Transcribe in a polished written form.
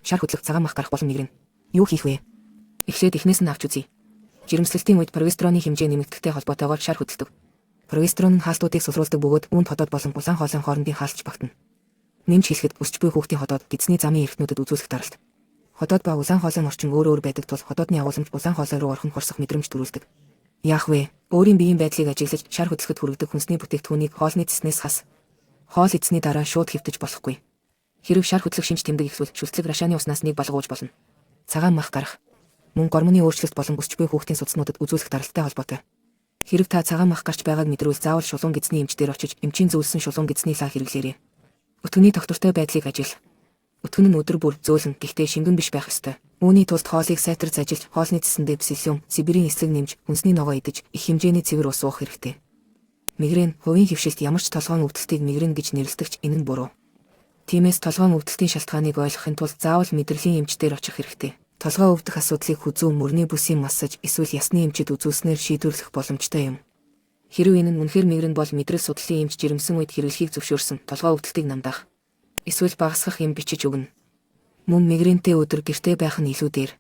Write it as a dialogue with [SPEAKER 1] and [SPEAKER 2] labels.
[SPEAKER 1] шар хөдлөх, цагаан мах гарах болон мигрэн. Юу хийх вэ? Эхлээд эхнээс нь авч үзье. Жирэмслэлтийн үед прогестероны хэмжээ нэмэгдэхтэй холбоотойгоор шар хөдөлдөг. Прогестерон нь хаалтуудыг сулруулдаг бөгөөд үүнд хотоод болон улаан хоолойн хоорондын хаалт багтана. Нэмж хэлэхэд өсч буй хүүхдийн хотоод эзний замын эрхтнүүдэд үзүүлэх даралт. Хотоод ба улаан хоолойн орчин өөр байдаг тул хотоодны агуулмж улаан хоолой руу орхон хорсох мэдрэмж төрүүлдэг. Яах вэ? Өөрийн биеийн байдлыг ажиглаж шар хөдлөхөд хүргэдэг хүнсний бүтээгдэхүүнийг хоолны цэснээс хас. Хоол эзний дараа шууд хэвтэж болохгүй. Хэрэг шар хөдлөх шинж тэмдэг ихсвэл шүлтлэг рашааны уснаас нэг балгууж болно. Цагаан мах гарах. Мөн гормоны өөрчлөлт болон өсч буй хүүхдийн судаснуудад үзүүлэх даралтай холбоотой. Хэрэг та цагаан мах гарч байгааг мэдрвэл заавал шулуун гэзний эмчдэр очиж эмчийн зөвлөсөн шулуун гэзний лаа хэрэглээрэй. Өтгөний доктортой байдлыг ажил. Өтгөн нь өдөр бүр зөөлөн гэхдээ шингэн биш байх ёстой. Үүний тулд хоолыг сайтарч ажиллаж хоолны цэсэндээ псилиум, сибирийн эслэг нэмж хүнсний ногоо идэж их хэмжээний цэвэр ус уух хэрэгтэй. Мигрен, хувийн хөвшилт ямар ч толгойн өвдөлтийг мигрен гэж нэрлэдэгч энэ нь буруу. Тиймээс толгойн өвдөлтийн шалтгааныг ойлгохын тулд заавал мэдрэлийн эмчдэр очих хэрэгтэй. Толгой өвдөх асуудлыг хүзүү, мөрний бүсийн массаж эсвэл ясны эмчид үзүүлснээр шийдвэрлэх боломжтой юм. Хэрв энэ нь үнэхээр мигрен бол мэдрэл судлалын эмч жирэмсэн үед хэрэглэхийг зөвшөөрсөн толгой өвдөлтийг намдаах. Эсвэл багасгах юм бичиж өгнө. Мөн мигрентэй өдөр гэртээ байх нь илүү дээр.